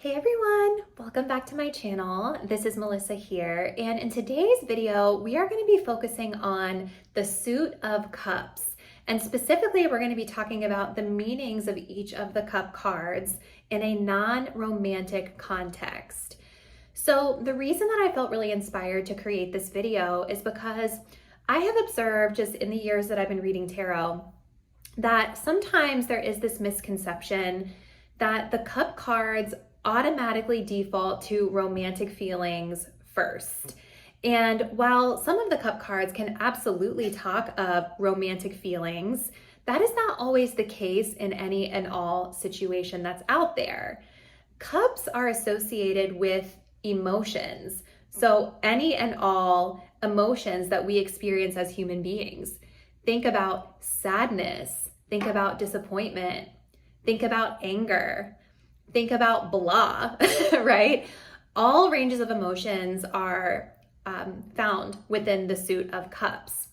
Hey everyone, welcome back to my channel. This is Melissa here, and in today's video, we are going to be focusing on the suit of cups. And specifically, we're going to be talking about the meanings of each of the cup cards in a non-romantic context. So the reason that I felt really inspired to create this video is because I have observed just in the years that I've been reading tarot that sometimes there is this misconception that the cup cards automatically default to romantic feelings first. And while some of the cup cards can absolutely talk of romantic feelings, that is not always the case in any and all situation that's out there. Cups are associated with emotions. So any and all emotions that we experience as human beings. Think about sadness, think about disappointment, think about anger, think about blah, right? All ranges of emotions are found within the suit of cups.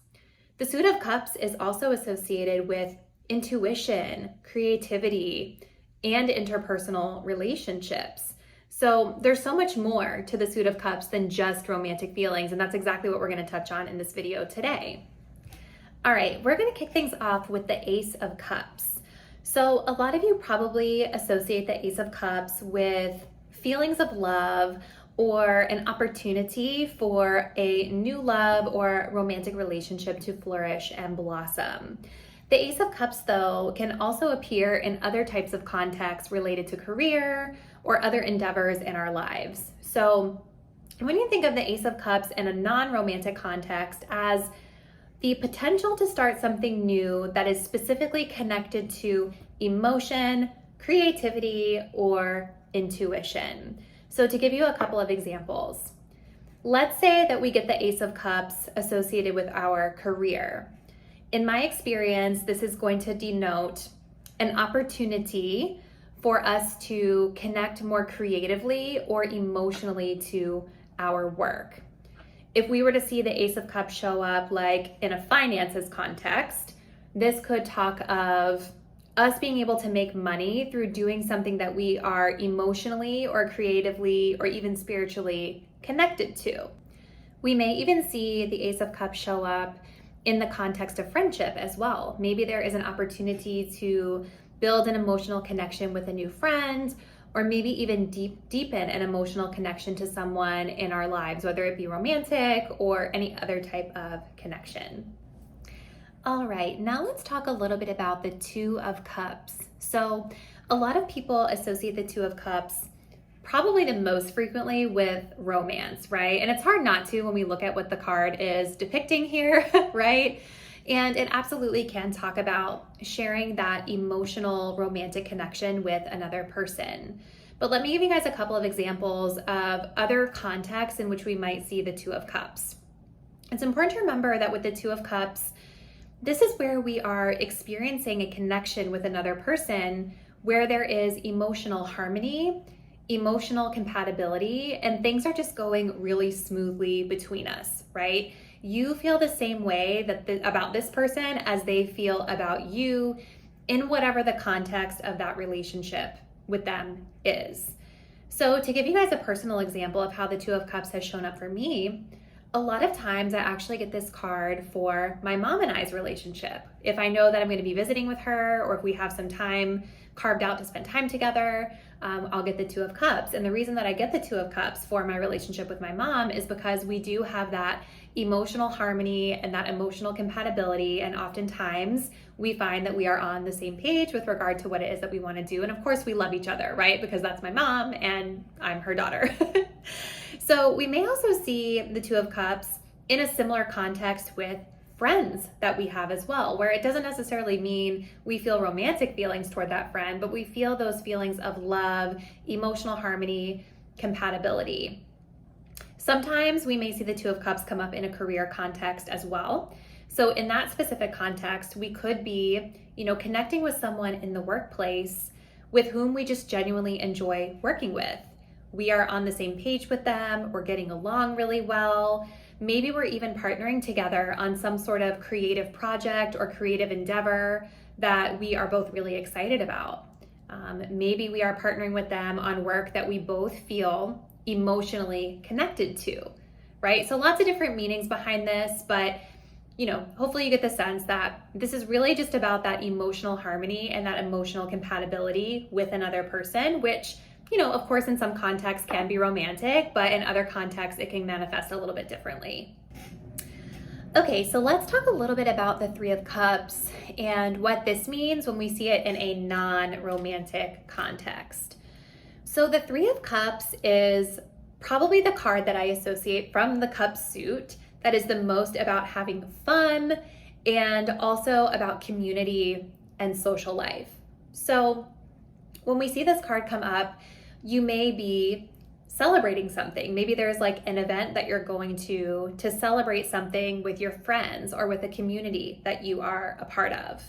The suit of cups is also associated with intuition, creativity, and interpersonal relationships. So there's so much more to the suit of cups than just romantic feelings, and that's exactly what we're going to touch on in this video today. All right, we're going to kick things off with the Ace of Cups. So a lot of you probably associate the Ace of Cups with feelings of love or an opportunity for a new love or romantic relationship to flourish and blossom. The Ace of Cups, though, can also appear in other types of contexts related to career or other endeavors in our lives. So when you think of the Ace of Cups in a non-romantic context as the potential to start something new that is specifically connected to emotion, creativity, or intuition. So to give you a couple of examples, let's say that we get the Ace of Cups associated with our career. In my experience, this is going to denote an opportunity for us to connect more creatively or emotionally to our work. If we were to see the Ace of Cups show up like in a finances context, this could talk of us being able to make money through doing something that we are emotionally or creatively or even spiritually connected to. We may even see the Ace of Cups show up in the context of friendship as well. Maybe there is an opportunity to build an emotional connection with a new friend, or maybe even deepen an emotional connection to someone in our lives, whether it be romantic or any other type of connection. All right, now let's talk a little bit about the Two of Cups. So a lot of people associate the Two of Cups probably the most frequently with romance, right? And it's hard not to when we look at what the card is depicting here, right? And it absolutely can talk about sharing that emotional romantic connection with another person. But let me give you guys a couple of examples of other contexts in which we might see the Two of Cups. It's important to remember that with the Two of Cups, this is where we are experiencing a connection with another person where there is emotional harmony, emotional compatibility, and things are just going really smoothly between us, right? You feel the same way about this person as they feel about you in whatever the context of that relationship with them is. So to give you guys a personal example of how the Two of Cups has shown up for me, a lot of times I actually get this card for my mom and I's relationship. If I know that I'm going to be visiting with her, or if we have some time carved out to spend time together, I'll get the Two of Cups. And the reason that I get the Two of Cups for my relationship with my mom is because we do have that emotional harmony and that emotional compatibility. And oftentimes we find that we are on the same page with regard to what it is that we want to do. And of course we love each other, right? Because that's my mom and I'm her daughter. So we may also see the Two of Cups in a similar context with friends that we have as well, where it doesn't necessarily mean we feel romantic feelings toward that friend, but we feel those feelings of love, emotional harmony, compatibility. Sometimes we may see the Two of Cups come up in a career context as well. So in that specific context, we could be, connecting with someone in the workplace with whom we just genuinely enjoy working with. We are on the same page with them, we're getting along really well. Maybe we're even partnering together on some sort of creative project or creative endeavor that we are both really excited about. Maybe we are partnering with them on work that we both feel emotionally connected to, right? So lots of different meanings behind this, but hopefully you get the sense that this is really just about that emotional harmony and that emotional compatibility with another person, which, of course, in some contexts can be romantic, but in other contexts, it can manifest a little bit differently. Okay, so let's talk a little bit about the Three of Cups and what this means when we see it in a non-romantic context. So the Three of Cups is probably the card that I associate from the Cup suit that is the most about having fun and also about community and social life. So when we see this card come up, you may be celebrating something. Maybe there's like an event that you're going to celebrate something with your friends or with a community that you are a part of.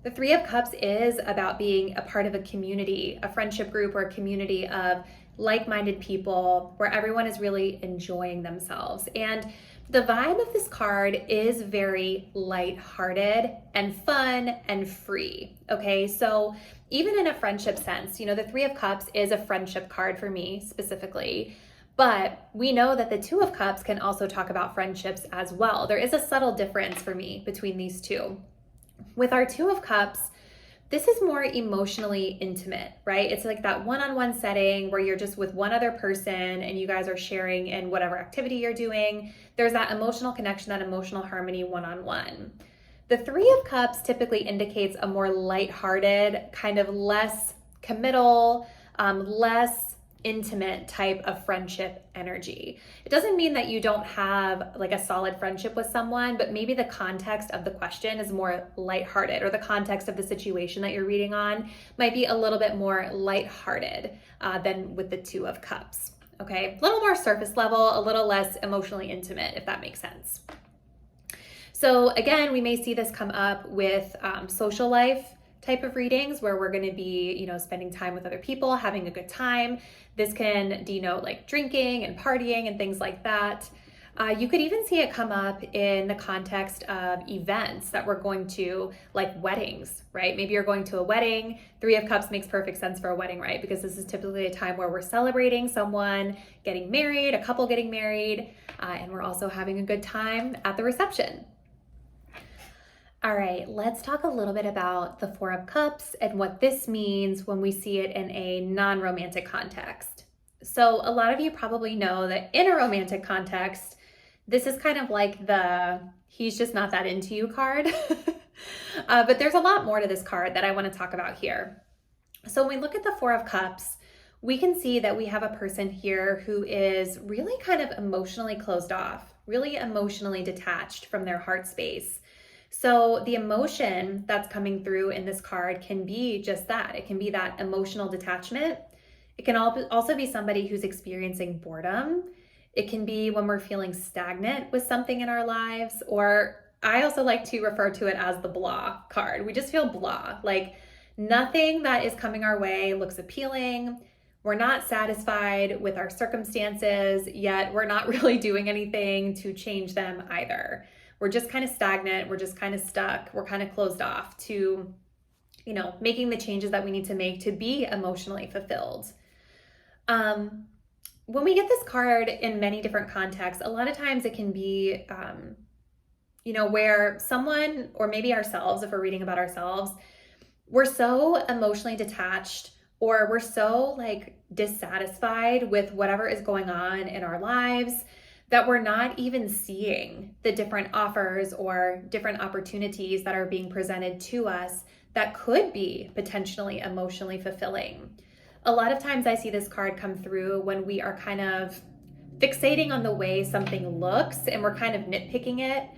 The Three of Cups is about being a part of a community, a friendship group or a community of like-minded people where everyone is really enjoying themselves. And the vibe of this card is very lighthearted and fun and free, okay? So even in a friendship sense, the Three of Cups is a friendship card for me specifically, but we know that the Two of Cups can also talk about friendships as well. There is a subtle difference for me between these two. With our Two of Cups, this is more emotionally intimate, right? It's like that one-on-one setting where you're just with one other person and you guys are sharing in whatever activity you're doing. There's that emotional connection, that emotional harmony one-on-one. The Three of Cups typically indicates a more lighthearted, kind of less committal, less intimate type of friendship energy. It doesn't mean that you don't have like a solid friendship with someone, but maybe the context of the question is more lighthearted, or the context of the situation that you're reading on might be a little bit more lighthearted than with the Two of Cups. Okay, a little more surface level, a little less emotionally intimate, if that makes sense. So again, we may see this come up with social life type of readings where we're going to be, spending time with other people, having a good time. This can denote like drinking and partying and things like that. You could even see it come up in the context of events that we're going to, like weddings, right? Maybe you're going to a wedding. Three of Cups makes perfect sense for a wedding, right? Because this is typically a time where we're celebrating someone getting married, a couple getting married, and we're also having a good time at the reception. All right, let's talk a little bit about the Four of Cups and what this means when we see it in a non-romantic context. So a lot of you probably know that in a romantic context, this is kind of like the he's just not that into you card. But there's a lot more to this card that I want to talk about here. So when we look at the Four of Cups, we can see that we have a person here who is really kind of emotionally closed off, really emotionally detached from their heart space. So the emotion that's coming through in this card can be just that. It can be that emotional detachment. It can also be somebody who's experiencing boredom. It can be when we're feeling stagnant with something in our lives, or I also like to refer to it as the blah card. We just feel blah, like nothing that is coming our way looks appealing. We're not satisfied with our circumstances, yet we're not really doing anything to change them either. We're just kind of stagnant. We're just kind of stuck. We're kind of closed off to, making the changes that we need to make to be emotionally fulfilled. When we get this card in many different contexts, a lot of times it can be, where someone, or maybe ourselves, if we're reading about ourselves, we're so emotionally detached, or we're so dissatisfied with whatever is going on in our lives that we're not even seeing the different offers or different opportunities that are being presented to us that could be potentially emotionally fulfilling. A lot of times I see this card come through when we are kind of fixating on the way something looks and we're kind of nitpicking it,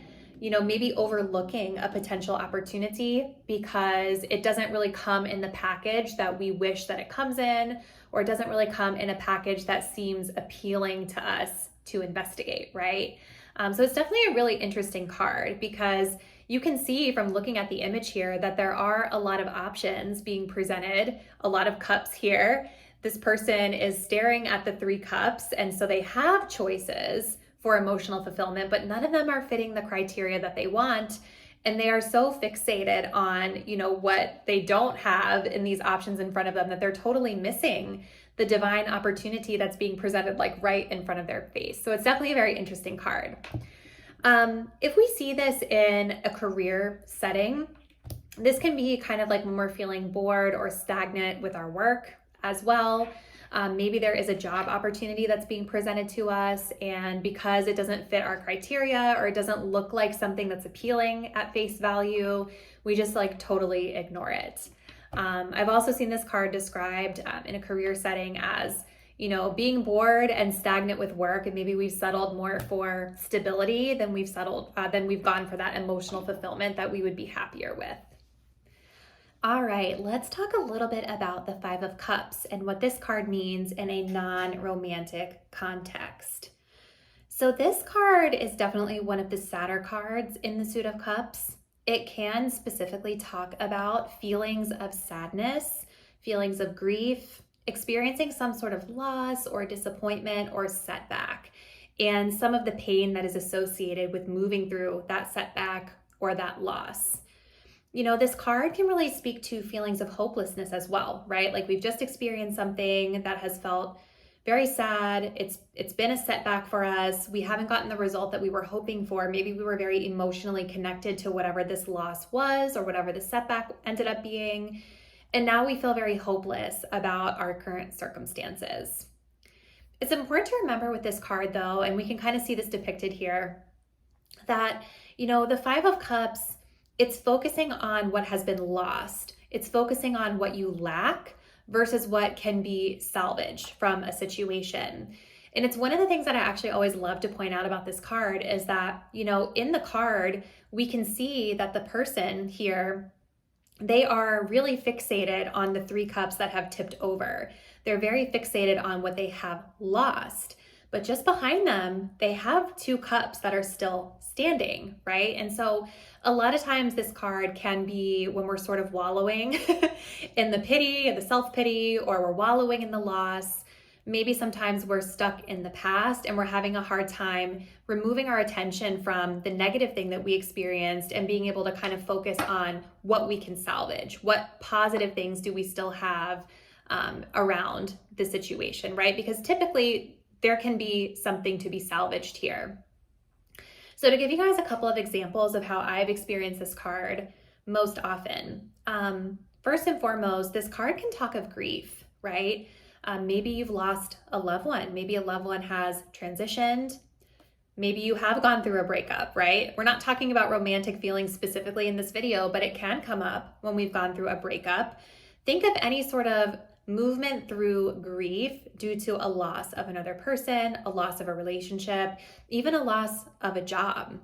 maybe overlooking a potential opportunity because it doesn't really come in the package that we wish that it comes in, or it doesn't really come in a package that seems appealing to us to investigate, right? So it's definitely a really interesting card because you can see from looking at the image here that there are a lot of options being presented, a lot of cups here. This person is staring at the Three Cups, and so they have choices for emotional fulfillment, but none of them are fitting the criteria that they want. And they are so fixated on, what they don't have in these options in front of them that they're totally missing the divine opportunity that's being presented like right in front of their face. So it's definitely a very interesting card. If we see this in a career setting, this can be kind of like when we're feeling bored or stagnant with our work as well. Maybe there is a job opportunity that's being presented to us, and because it doesn't fit our criteria or it doesn't look like something that's appealing at face value, we just like totally ignore it. I've also seen this card described in a career setting as, being bored and stagnant with work, and maybe we've settled more for stability than we've gone for that emotional fulfillment that we would be happier with. All right, let's talk a little bit about the Five of Cups and what this card means in a non-romantic context. So this card is definitely one of the sadder cards in the suit of cups. It can specifically talk about feelings of sadness, feelings of grief, experiencing some sort of loss or disappointment or setback, and some of the pain that is associated with moving through that setback or that loss. This card can really speak to feelings of hopelessness as well, right? Like we've just experienced something that has felt very sad. It's been a setback for us. We haven't gotten the result that we were hoping for. Maybe we were very emotionally connected to whatever this loss was or whatever the setback ended up being. And now we feel very hopeless about our current circumstances. It's important to remember with this card though, and we can kind of see this depicted here, that, the Five of Cups, it's focusing on what has been lost. It's focusing on what you lack versus what can be salvaged from a situation. And it's one of the things that I actually always love to point out about this card is that, in the card, we can see that the person here, they are really fixated on the three cups that have tipped over. They're very fixated on what they have lost. But just behind them, they have two cups that are still standing, right? And so a lot of times this card can be when we're sort of wallowing in the pity, the self-pity, or we're wallowing in the loss. Maybe sometimes we're stuck in the past and we're having a hard time removing our attention from the negative thing that we experienced and being able to kind of focus on what we can salvage. What positive things do we still have around the situation, right? Because typically there can be something to be salvaged here. So to give you guys a couple of examples of how I've experienced this card most often, first and foremost, this card can talk of grief, right? Maybe you've lost a loved one. Maybe a loved one has transitioned. Maybe you have gone through a breakup, right? We're not talking about romantic feelings specifically in this video, but it can come up when we've gone through a breakup. Think of any sort of movement through grief due to a loss of another person, a loss of a relationship, even a loss of a job.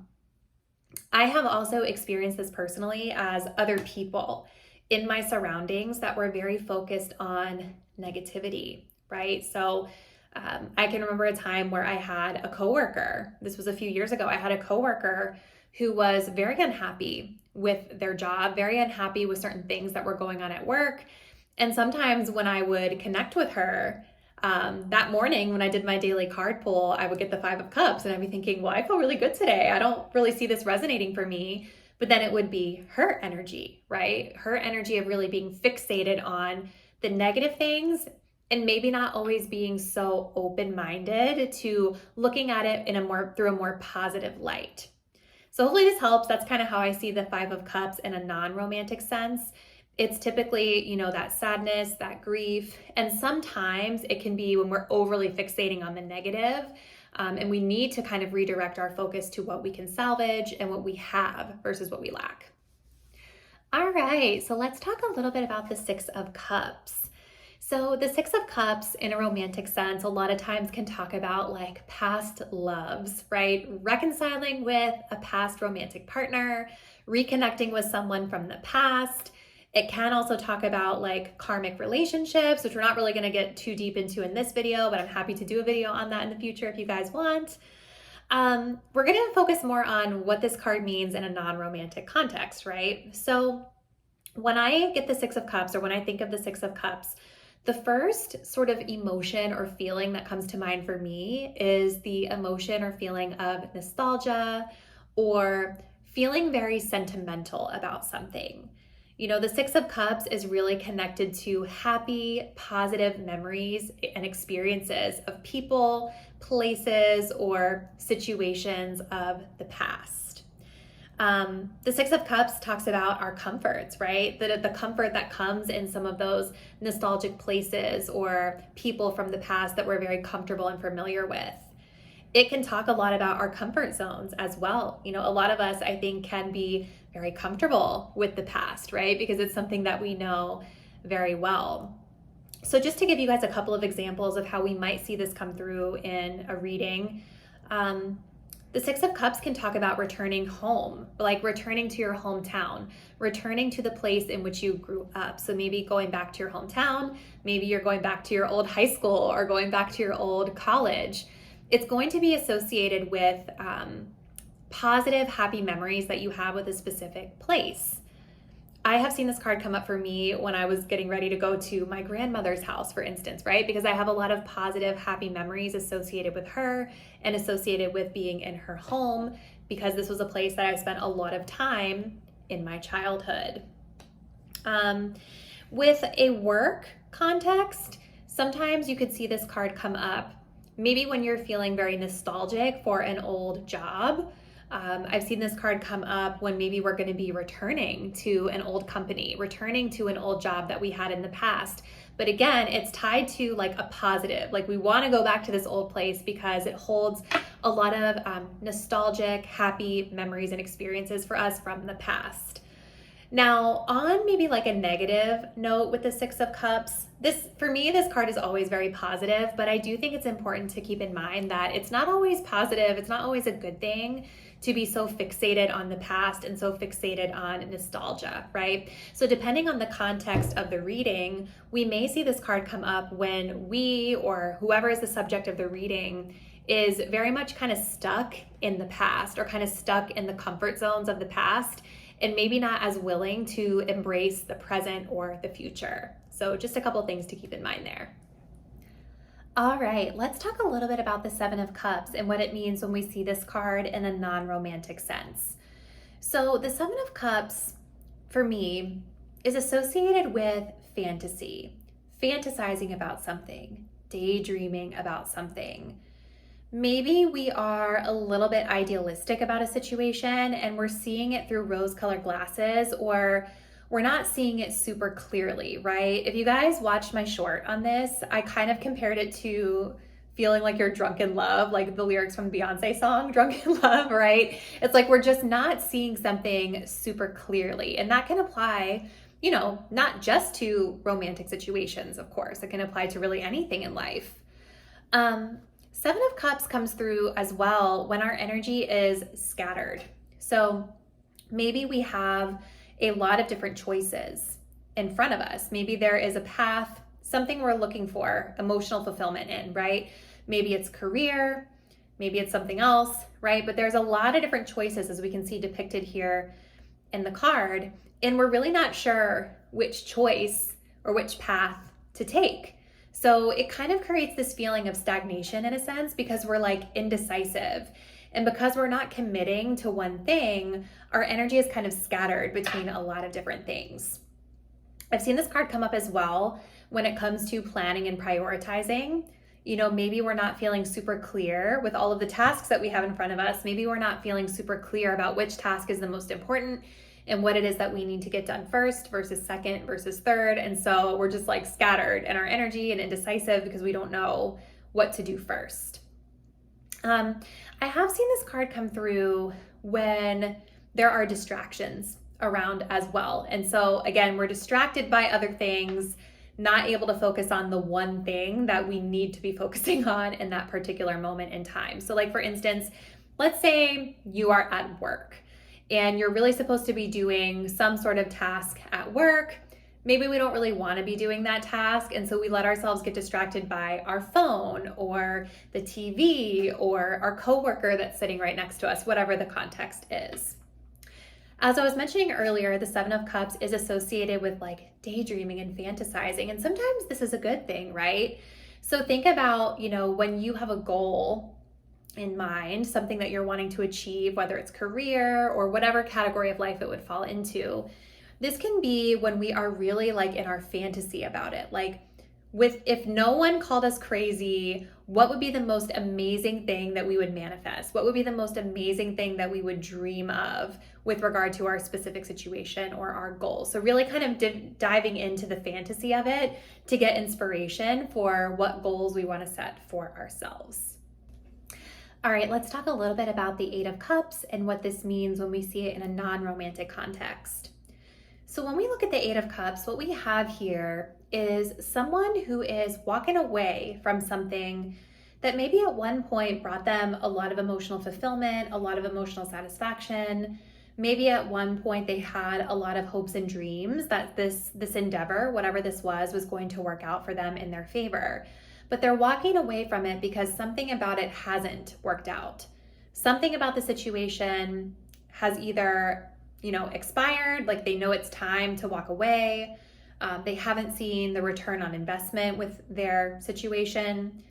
I have also experienced this personally as other people in my surroundings that were very focused on negativity, right? So I can remember a time where I had a coworker, this was a few years ago, I had a coworker who was very unhappy with their job, very unhappy with certain things that were going on at work. And sometimes when I would connect with her, that morning when I did my daily card pull, I would get the Five of Cups and I'd be thinking, well, I feel really good today. I don't really see this resonating for me. But then it would be her energy, right? Her energy of really being fixated on the negative things and maybe not always being so open-minded to looking at it through a more positive light. So hopefully this helps. That's kind of how I see the Five of Cups in a non-romantic sense. It's typically, that sadness, that grief, and sometimes it can be when we're overly fixating on the negative, and we need to kind of redirect our focus to what we can salvage and what we have versus what we lack. All right, so let's talk a little bit about the Six of Cups. So the Six of Cups in a romantic sense, a lot of times can talk about like past loves, right? Reconciling with a past romantic partner, reconnecting with someone from the past. It can also talk about like karmic relationships, which we're not really going to get too deep into in this video, but I'm happy to do a video on that in the future if you guys want. We're going to focus more on what this card means in a non-romantic context, right? So when I get the Six of Cups, or when I think of the Six of Cups, the first sort of emotion or feeling that comes to mind for me is the emotion or feeling of nostalgia, or feeling very sentimental about something. The Six of Cups is really connected to happy, positive memories and experiences of people, places, or situations of the past. The Six of Cups talks about our comforts, right? The comfort that comes in some of those nostalgic places or people from the past that we're very comfortable and familiar with. It can talk a lot about our comfort zones as well. A lot of us, I think, can be very comfortable with the past, right? Because it's something that we know very well. So just to give you guys a couple of examples of how we might see this come through in a reading, the Six of Cups can talk about returning home, like returning to your hometown, returning to the place in which you grew up. So maybe going back to your hometown, maybe you're going back to your old high school or going back to your old college. It's going to be associated with positive, happy memories that you have with a specific place. I have seen this card come up for me when I was getting ready to go to my grandmother's house, for instance, right? Because I have a lot of positive, happy memories associated with her and associated with being in her home, because this was a place that I spent a lot of time in my childhood. With a work context, sometimes you could see this card come up maybe when you're feeling very nostalgic for an old job. I've seen this card come up when maybe we're going to be returning to an old company, returning to an old job that we had in the past. But again, it's tied to like a positive, like we want to go back to this old place because it holds a lot of nostalgic, happy memories and experiences for us from the past. Now, on maybe like a negative note with the Six of Cups, for me, this card is always very positive, but I do think it's important to keep in mind that it's not always positive. It's not always a good thing to be so fixated on the past and so fixated on nostalgia, right? So depending on the context of the reading, we may see this card come up when we or whoever is the subject of the reading is very much kind of stuck in the past or kind of stuck in the comfort zones of the past, and maybe not as willing to embrace the present or the future. So just a couple things to keep in mind there. All right, let's talk a little bit about the Seven of Cups and what it means when we see this card in a non-romantic sense. So the Seven of Cups, for me, is associated with fantasy, fantasizing about something, daydreaming about something. Maybe we are a little bit idealistic about a situation and we're seeing it through rose-colored glasses, or we're not seeing it super clearly, right? If you guys watched my short on this, I kind of compared it to feeling like you're drunk in love, like the lyrics from the Beyonce song, Drunk in Love, right? It's like we're just not seeing something super clearly. And that can apply, not just to romantic situations, of course. It can apply to really anything in life. Seven of Cups comes through as well when our energy is scattered. So maybe we have a lot of different choices in front of us. Maybe there is a path, something we're looking for emotional fulfillment in, right? Maybe it's career, maybe it's something else, right? But there's a lot of different choices, as we can see depicted here in the card, and we're really not sure which choice or which path to take. So it kind of creates this feeling of stagnation in a sense, because we're like indecisive. And because we're not committing to one thing, our energy is kind of scattered between a lot of different things. I've seen this card come up as well when it comes to planning and prioritizing. Maybe we're not feeling super clear with all of the tasks that we have in front of us. Maybe we're not feeling super clear about which task is the most important and what it is that we need to get done first versus second versus third. And so we're just like scattered in our energy and indecisive because we don't know what to do first. I have seen this card come through when there are distractions around as well. And so again, we're distracted by other things, not able to focus on the one thing that we need to be focusing on in that particular moment in time. So like for instance, let's say you are at work and you're really supposed to be doing some sort of task at work. Maybe we don't really want to be doing that task, and so we let ourselves get distracted by our phone or the TV or our coworker that's sitting right next to us, whatever the context is. As I was mentioning earlier, the Seven of Cups is associated with like daydreaming and fantasizing, and sometimes this is a good thing, right? So think about, when you have a goal in mind, something that you're wanting to achieve, whether it's career or whatever category of life it would fall into. This can be when we are really like in our fantasy about it. Like if no one called us crazy, what would be the most amazing thing that we would manifest? What would be the most amazing thing that we would dream of with regard to our specific situation or our goals? So really kind of diving into the fantasy of it to get inspiration for what goals we want to set for ourselves. All right, let's talk a little bit about the Eight of Cups and what this means when we see it in a non-romantic context. So when we look at the Eight of Cups, what we have here is someone who is walking away from something that maybe at one point brought them a lot of emotional fulfillment, a lot of emotional satisfaction. Maybe at one point they had a lot of hopes and dreams that this endeavor, whatever this was going to work out for them in their favor. But they're walking away from it because something about it hasn't worked out. Something about the situation has either expired, like they know it's time to walk away. They haven't seen the return on investment with their situation.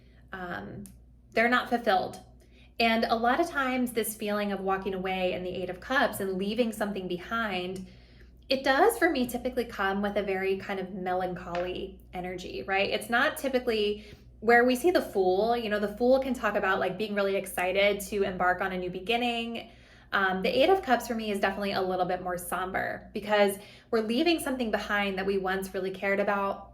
They're not fulfilled. And a lot of times this feeling of walking away in the Eight of Cups and leaving something behind, it does for me typically come with a very kind of melancholy energy, right? It's not typically where we see the Fool. The Fool can talk about like being really excited to embark on a new beginning. The Eight of Cups for me is definitely a little bit more somber because we're leaving something behind that we once really cared about.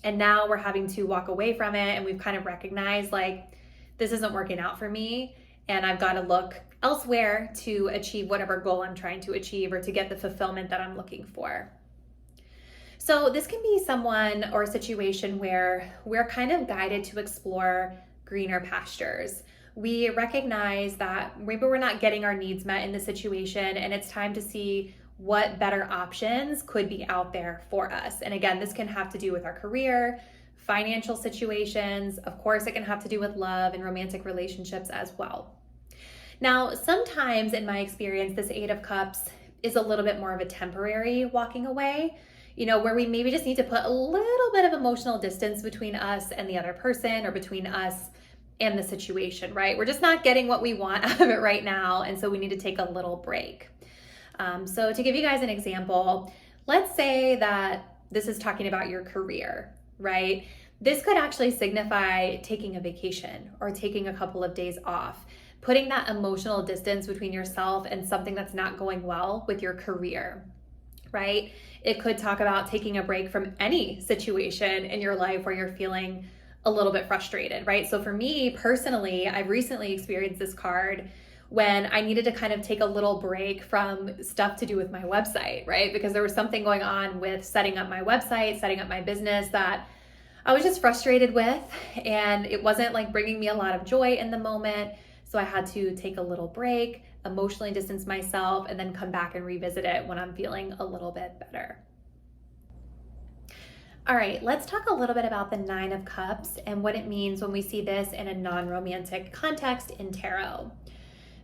And now we're having to walk away from it. And we've kind of recognized like, this isn't working out for me. And I've got to look elsewhere to achieve whatever goal I'm trying to achieve or to get the fulfillment that I'm looking for. So this can be someone or a situation where we're kind of guided to explore greener pastures. We recognize that maybe we're not getting our needs met in the situation and it's time to see what better options could be out there for us. And again, this can have to do with our career, financial situations. Of course, it can have to do with love and romantic relationships as well. Now, sometimes in my experience, this Eight of Cups is a little bit more of a temporary walking away, where we maybe just need to put a little bit of emotional distance between us and the other person or between us and the situation, right? We're just not getting what we want out of it right now. And so we need to take a little break. So to give you guys an example, let's say that this is talking about your career, right? This could actually signify taking a vacation or taking a couple of days off, putting that emotional distance between yourself and something that's not going well with your career, right? It could talk about taking a break from any situation in your life where you're feeling a little bit frustrated, right? So for me personally, I've recently experienced this card when I needed to kind of take a little break from stuff to do with my website, right? Because there was something going on with setting up my website, setting up my business that I was just frustrated with, and it wasn't like bringing me a lot of joy in the moment. So I had to take a little break, emotionally distance myself, and then come back and revisit it when I'm feeling a little bit better. All right, let's talk a little bit about the Nine of Cups and what it means when we see this in a non-romantic context in tarot.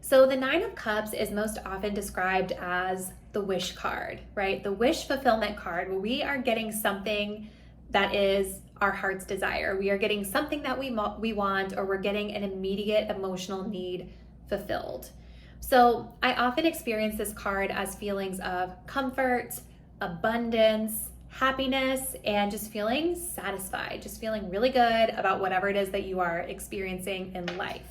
So the Nine of Cups is most often described as the wish card, right? The wish fulfillment card, where we are getting something that is our heart's desire. We are getting something that we want, or we're getting an immediate emotional need fulfilled. So I often experience this card as feelings of comfort, abundance, happiness, and just feeling satisfied, just feeling really good about whatever it is that you are experiencing in life.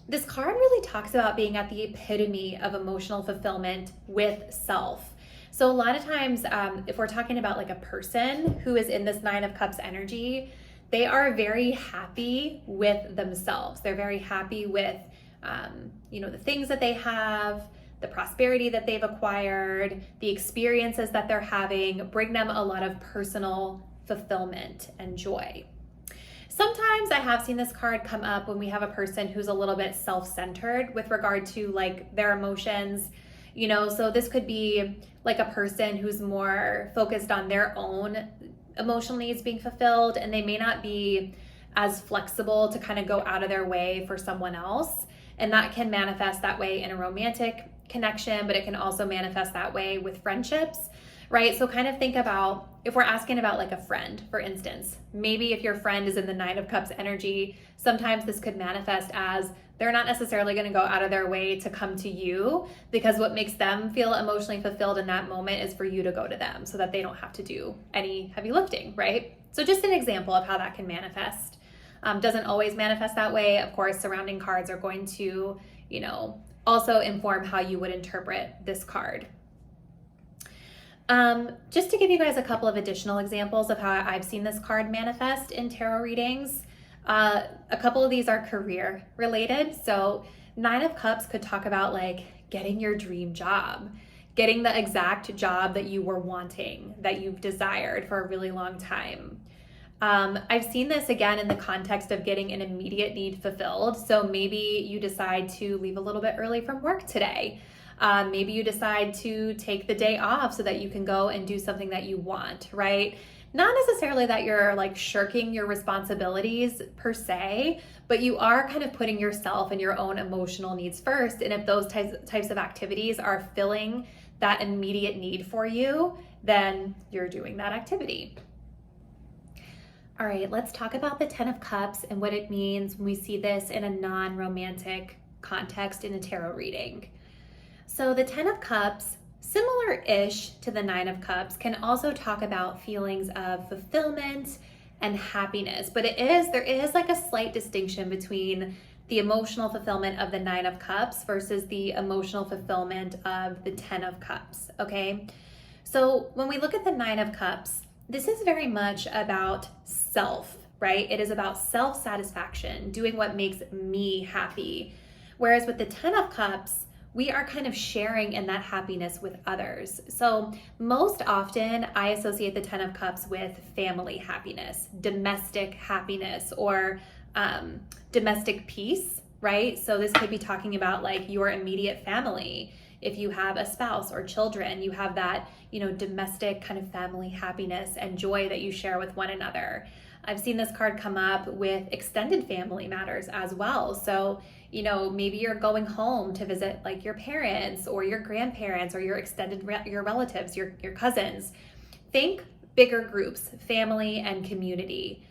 This card really talks about being at the epitome of emotional fulfillment with self. So a lot of times, if we're talking about like a person who is in this Nine of Cups energy, they are very happy with themselves. They're very happy with, the things that they have, the prosperity that they've acquired, the experiences that they're having bring them a lot of personal fulfillment and joy. Sometimes I have seen this card come up when we have a person who's a little bit self-centered with regard to like their emotions, so this could be like a person who's more focused on their own emotional needs being fulfilled, and they may not be as flexible to kind of go out of their way for someone else. And that can manifest that way in a romantic connection, but it can also manifest that way with friendships, right? So kind of think about if we're asking about like a friend, for instance, maybe if your friend is in the Nine of Cups energy, sometimes this could manifest as they're not necessarily going to go out of their way to come to you, because what makes them feel emotionally fulfilled in that moment is for you to go to them so that they don't have to do any heavy lifting, right? So just an example of how that can manifest. Doesn't always manifest that way. Of course, surrounding cards are going to, also inform how you would interpret this card. Just to give you guys a couple of additional examples of how I've seen this card manifest in tarot readings. A couple of these are career related. So Nine of Cups could talk about like getting your dream job, getting the exact job that you were wanting, that you've desired for a really long time. I've seen this again in the context of getting an immediate need fulfilled. So maybe you decide to leave a little bit early from work today. Maybe you decide to take the day off so that you can go and do something that you want, right? Not necessarily that you're like shirking your responsibilities per se, but you are kind of putting yourself and your own emotional needs first. And if those types of activities are filling that immediate need for you, then you're doing that activity. All right, let's talk about the Ten of Cups and what it means when we see this in a non-romantic context in a tarot reading. So the Ten of Cups, similar-ish to the Nine of Cups, can also talk about feelings of fulfillment and happiness, but there is like a slight distinction between the emotional fulfillment of the Nine of Cups versus the emotional fulfillment of the Ten of Cups, okay? So when we look at the Nine of Cups, this is very much about self, right? It is about self-satisfaction, doing what makes me happy. Whereas with the Ten of Cups, we are kind of sharing in that happiness with others. So most often I associate the Ten of Cups with family happiness, domestic happiness, or domestic peace, right? So this could be talking about like your immediate family. If you have a spouse or children, you have that, domestic kind of family happiness and joy that you share with one another. I've seen this card come up with extended family matters as well. So, maybe you're going home to visit like your parents or your grandparents or your your relatives, your cousins. Think bigger groups, family and community.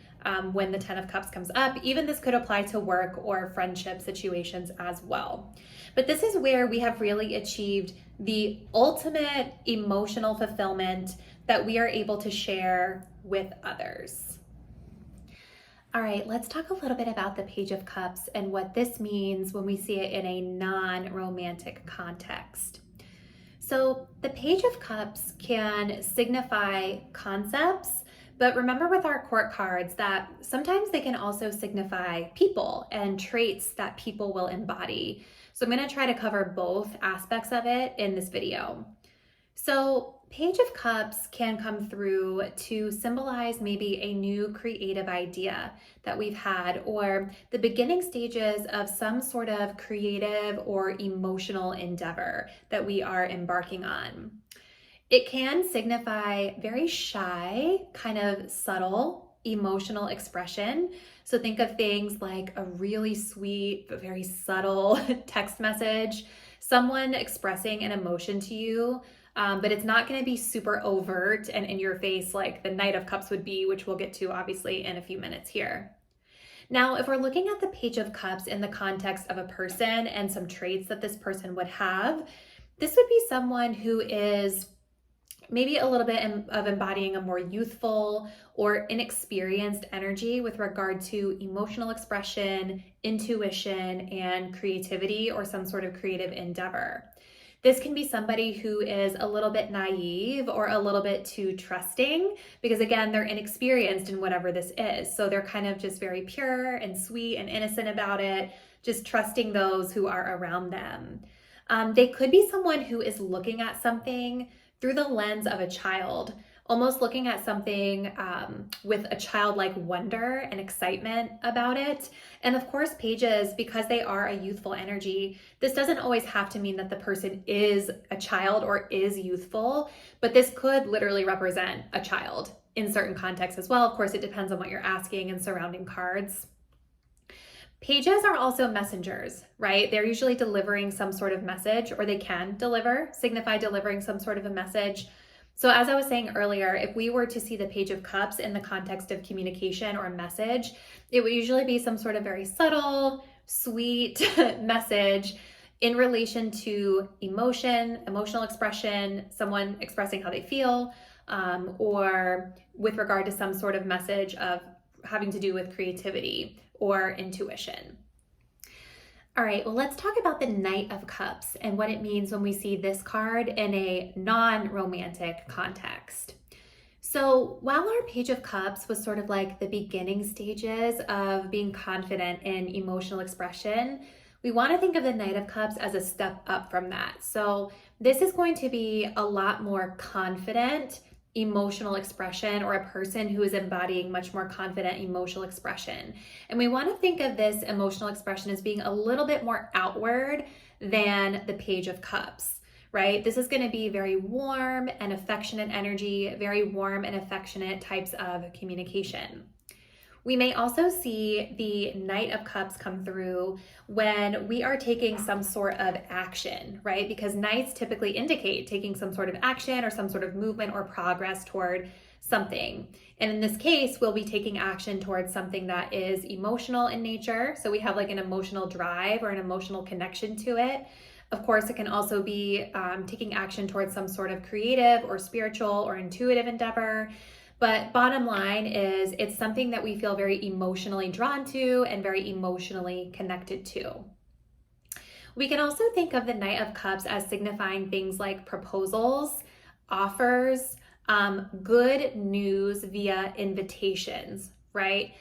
When the Ten of Cups comes up, even this could apply to work or friendship situations as well. But this is where we have really achieved the ultimate emotional fulfillment that we are able to share with others. All right, let's talk a little bit about the Page of Cups and what this means when we see it in a non-romantic context. So the Page of Cups can signify concepts, but remember with our court cards that sometimes they can also signify people and traits that people will embody. So I'm going to try to cover both aspects of it in this video. So Page of Cups can come through to symbolize maybe a new creative idea that we've had, or the beginning stages of some sort of creative or emotional endeavor that we are embarking on. It can signify very shy, kind of subtle emotional expression. So think of things like a really sweet but very subtle text message, someone expressing an emotion to you, but it's not going to be super overt and in your face like the Knight of Cups would be, which we'll get to obviously in a few minutes here. Now, if we're looking at the Page of Cups in the context of a person and some traits that this person would have, this would be someone who is maybe a little bit of embodying a more youthful or inexperienced energy with regard to emotional expression, intuition, and creativity or some sort of creative endeavor. This can be somebody who is a little bit naive or a little bit too trusting because, again, they're inexperienced in whatever this is. So they're kind of just very pure and sweet and innocent about it, just trusting those who are around them. They could be someone who is looking at something through the lens of a child, almost looking at something with a childlike wonder and excitement about it. And of course, pages, because they are a youthful energy, this doesn't always have to mean that the person is a child or is youthful, but this could literally represent a child in certain contexts as well. Of course, it depends on what you're asking and surrounding cards. Pages are also messengers, right? They're usually delivering some sort of message, or they can signify delivering some sort of a message. So as I was saying earlier, if we were to see the Page of Cups in the context of communication or a message, it would usually be some sort of very subtle, sweet message in relation to emotion, emotional expression, someone expressing how they feel, or with regard to some sort of message of having to do with creativity or intuition. All right, well, let's talk about the Knight of Cups and what it means when we see this card in a non-romantic context. So while our Page of Cups was sort of like the beginning stages of being confident in emotional expression, we want to think of the Knight of Cups as a step up from that. So this is going to be a lot more confident emotional expression, or a person who is embodying much more confident emotional expression. And we want to think of this emotional expression as being a little bit more outward than the Page of Cups, right? This is going to be very warm and affectionate energy, very warm and affectionate types of communication. We may also see the Knight of Cups come through when we are taking some sort of action, right? Because knights typically indicate taking some sort of action or some sort of movement or progress toward something. And in this case, we'll be taking action towards something that is emotional in nature. So we have like an emotional drive or an emotional connection to it. Of course, it can also be taking action towards some sort of creative or spiritual or intuitive endeavor. But bottom line is it's something that we feel very emotionally drawn to and very emotionally connected to. We can also think of the Knight of Cups as signifying things like proposals, offers, good news via invitations, right?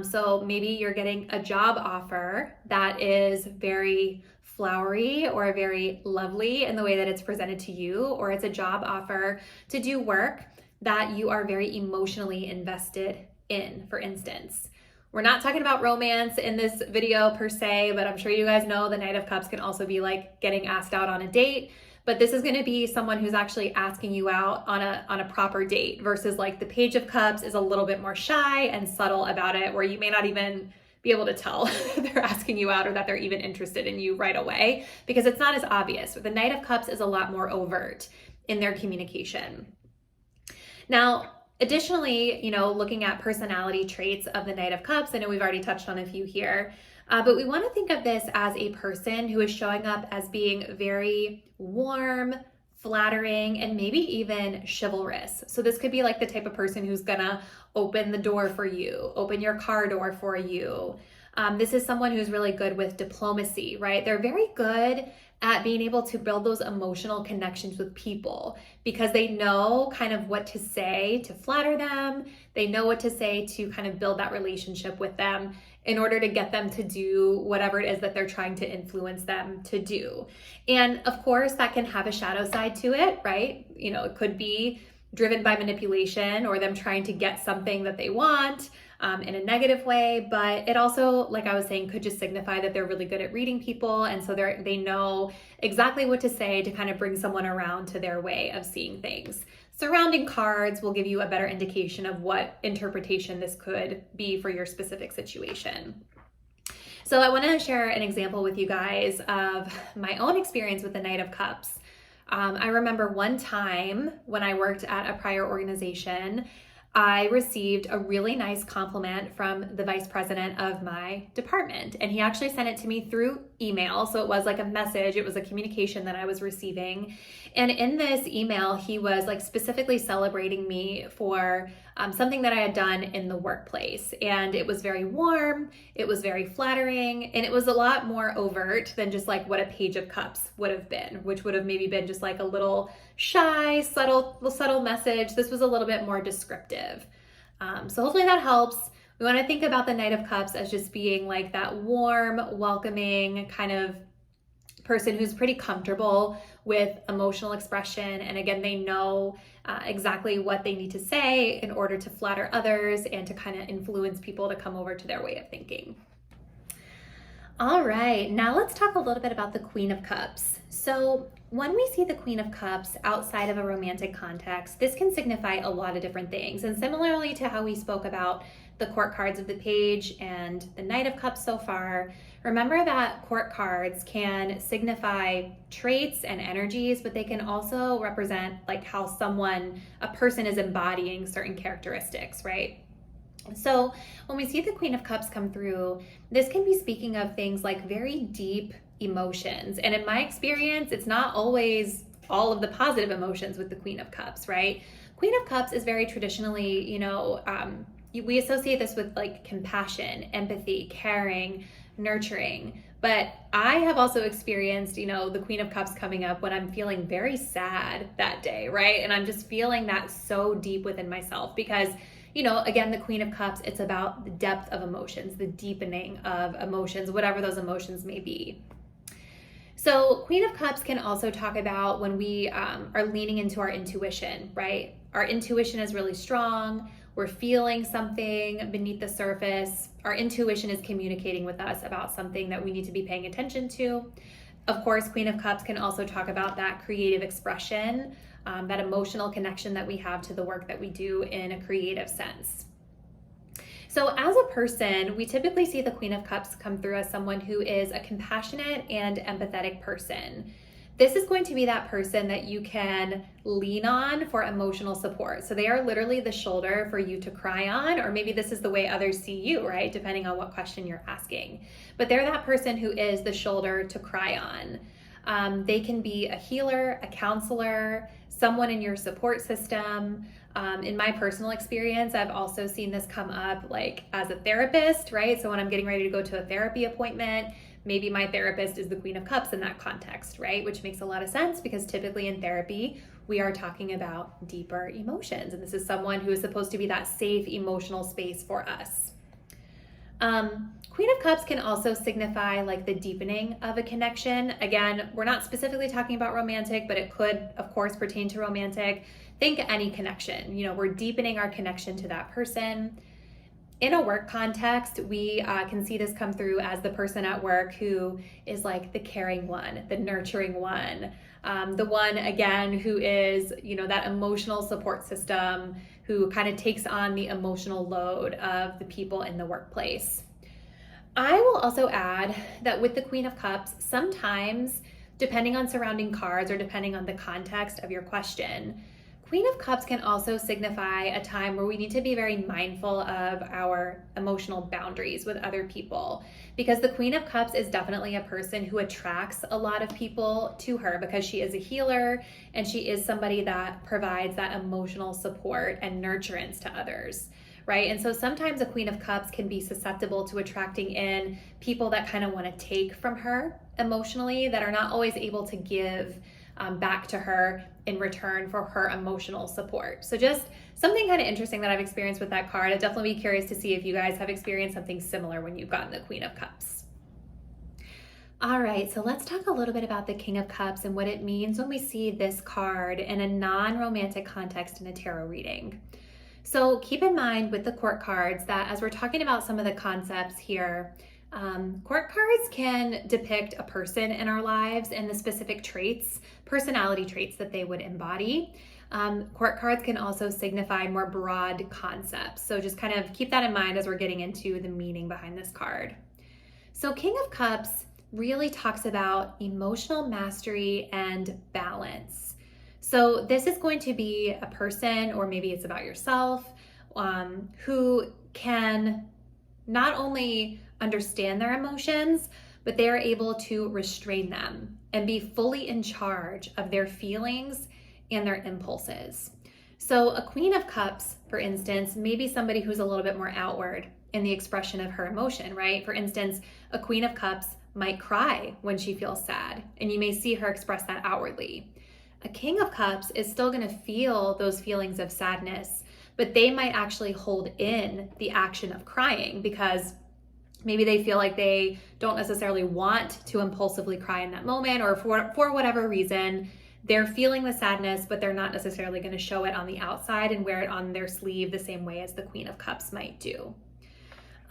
So maybe you're getting a job offer that is very flowery or very lovely in the way that it's presented to you, or it's a job offer to do work that you are very emotionally invested in, for instance. We're not talking about romance in this video per se, but I'm sure you guys know the Knight of Cups can also be like getting asked out on a date, but this is gonna be someone who's actually asking you out on a proper date versus like the Page of Cups is a little bit more shy and subtle about it, where you may not even be able to tell they're asking you out or that they're even interested in you right away, because it's not as obvious. The Knight of Cups is a lot more overt in their communication. Now, additionally, looking at personality traits of the Knight of Cups, I know we've already touched on a few here, but we want to think of this as a person who is showing up as being very warm, flattering, and maybe even chivalrous. So this could be like the type of person who's gonna open the door for you, open your car door for you. This is someone who's really good with diplomacy, right? They're very good at being able to build those emotional connections with people because they know kind of what to say to flatter them. They know what to say to kind of build that relationship with them in order to get them to do whatever it is that they're trying to influence them to do. And of course, that can have a shadow side to it, right? It could be driven by manipulation or them trying to get something that they want in a negative way, but it also, like I was saying, could just signify that they're really good at reading people, and so they know exactly what to say to kind of bring someone around to their way of seeing things. Surrounding cards will give you a better indication of what interpretation this could be for your specific situation. So I want to share an example with you guys of my own experience with the Knight of Cups. I remember one time when I worked at a prior organization, I received a really nice compliment from the vice president of my department, and he actually sent it to me through email. So it was like a message, it was a communication that I was receiving. And in this email, he was like specifically celebrating me for something that I had done in the workplace. And it was very warm, it was very flattering, and it was a lot more overt than just like what a Page of Cups would have been, which would have maybe been just like a little shy, subtle message. This was a little bit more descriptive. So hopefully that helps. We want to think about the Knight of Cups as just being like that warm, welcoming kind of person who's pretty comfortable with emotional expression. And again, they know exactly what they need to say in order to flatter others and to kind of influence people to come over to their way of thinking. All right, now let's talk a little bit about the Queen of Cups. So when we see the Queen of Cups outside of a romantic context, this can signify a lot of different things. And similarly to how we spoke about the court cards of the page and the Knight of Cups so far, remember that court cards can signify traits and energies, but they can also represent like how a person is embodying certain characteristics, right? So when we see the Queen of Cups come through, this can be speaking of things like very deep emotions. And in my experience, it's not always all of the positive emotions with the Queen of Cups, right? Queen of Cups is very traditionally, we associate this with like compassion, empathy, caring, nurturing. But I have also experienced, the Queen of Cups coming up when I'm feeling very sad that day, right? And I'm just feeling that so deep within myself because, again, the Queen of Cups, it's about the depth of emotions, the deepening of emotions, whatever those emotions may be. So Queen of Cups can also talk about when we are leaning into our intuition, right? Our intuition is really strong. We're feeling something beneath the surface. Our intuition is communicating with us about something that we need to be paying attention to. Of course, Queen of Cups can also talk about that creative expression, that emotional connection that we have to the work that we do in a creative sense. So as a person, we typically see the Queen of Cups come through as someone who is a compassionate and empathetic person. This is going to be that person that you can lean on for emotional support. So they are literally the shoulder for you to cry on, or maybe this is the way others see you, right? Depending on what question you're asking. But they're that person who is the shoulder to cry on. They can be a healer, a counselor, someone in your support system. In my personal experience, I've also seen this come up like as a therapist, right? So when I'm getting ready to go to a therapy appointment, maybe my therapist is the Queen of Cups in that context, right? Which makes a lot of sense because typically in therapy, we are talking about deeper emotions. And this is someone who is supposed to be that safe emotional space for us. Queen of Cups can also signify like the deepening of a connection. Again, we're not specifically talking about romantic, but it could, of course, pertain to romantic. Think any connection. We're deepening our connection to that person. In a work context, we can see this come through as the person at work who is like the caring one, the nurturing one, the one, again, who is, that emotional support system, who kind of takes on the emotional load of the people in the workplace. I will also add that with the Queen of Cups, sometimes, depending on surrounding cards or depending on the context of your question, Queen of Cups can also signify a time where we need to be very mindful of our emotional boundaries with other people, because the Queen of Cups is definitely a person who attracts a lot of people to her because she is a healer and she is somebody that provides that emotional support and nurturance to others, right? And so sometimes a Queen of Cups can be susceptible to attracting in people that kind of want to take from her emotionally, that are not always able to give back to her in return for her emotional support. So just something kind of interesting that I've experienced with that card. I'd definitely be curious to see if you guys have experienced something similar when you've gotten the Queen of Cups. All right, so let's talk a little bit about the King of Cups and what it means when we see this card in a non-romantic context in a tarot reading. So keep in mind with the court cards that as we're talking about some of the concepts here, court cards can depict a person in our lives and the specific traits, personality traits that they would embody. Court cards can also signify more broad concepts. So just kind of keep that in mind as we're getting into the meaning behind this card. So King of Cups really talks about emotional mastery and balance. So this is going to be a person, or maybe it's about yourself, who can not only understand their emotions, but they are able to restrain them and be fully in charge of their feelings and their impulses. So a Queen of Cups, for instance, may be somebody who's a little bit more outward in the expression of her emotion, right? For instance, a Queen of Cups might cry when she feels sad, and you may see her express that outwardly. A King of Cups is still going to feel those feelings of sadness, but they might actually hold in the action of crying because maybe they feel like they don't necessarily want to impulsively cry in that moment, or for whatever reason, they're feeling the sadness, but they're not necessarily going to show it on the outside and wear it on their sleeve the same way as the Queen of Cups might do.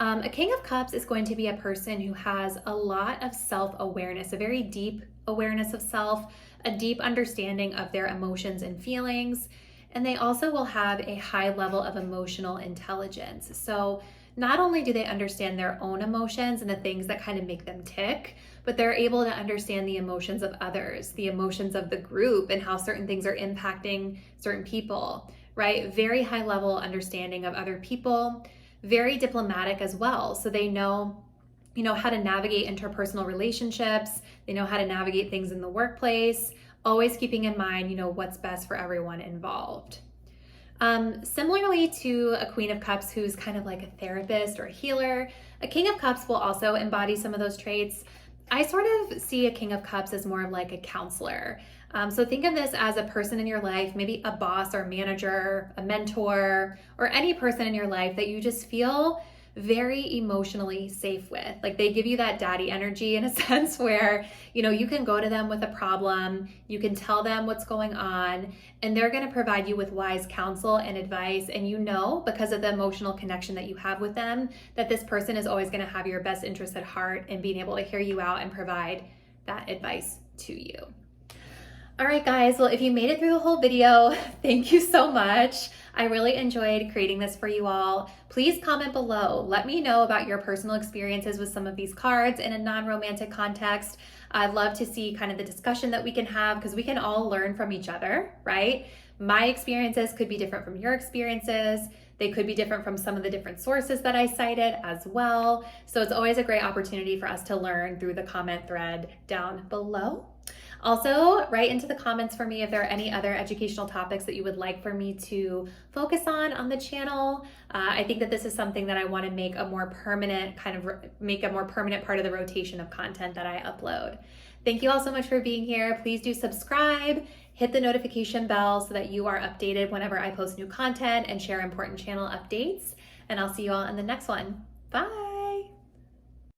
A King of Cups is going to be a person who has a lot of self-awareness, a very deep awareness of self, a deep understanding of their emotions and feelings, and they also will have a high level of emotional intelligence. So not only do they understand their own emotions and the things that kind of make them tick, but they're able to understand the emotions of others, the emotions of the group, and how certain things are impacting certain people, right? Very high level understanding of other people, very diplomatic as well. So they know how to navigate interpersonal relationships. They know how to navigate things in the workplace, always keeping in mind, what's best for everyone involved. Similarly to a Queen of Cups who's kind of like a therapist or a healer, a King of Cups will also embody some of those traits. I sort of see a King of Cups as more of like a counselor. So think of this as a person in your life, maybe a boss or manager, a mentor, or any person in your life that you just feel very emotionally safe with. Like they give you that daddy energy in a sense where, you can go to them with a problem, you can tell them what's going on, and they're going to provide you with wise counsel and advice. And because of the emotional connection that you have with them, that this person is always going to have your best interest at heart and being able to hear you out and provide that advice to you. All right, guys, well, if you made it through the whole video, thank you so much. I really enjoyed creating this for you all. Please comment below. Let me know about your personal experiences with some of these cards in a non-romantic context. I'd love to see kind of the discussion that we can have because we can all learn from each other, right? My experiences could be different from your experiences. They could be different from some of the different sources that I cited as well. So it's always a great opportunity for us to learn through the comment thread down below. Also, write into the comments for me if there are any other educational topics that you would like for me to focus on the channel. I think that this is something that I want to make a more permanent part of the rotation of content that I upload. Thank you all so much for being here. Please do subscribe, hit the notification bell so that you are updated whenever I post new content and share important channel updates. And I'll see you all in the next one. Bye.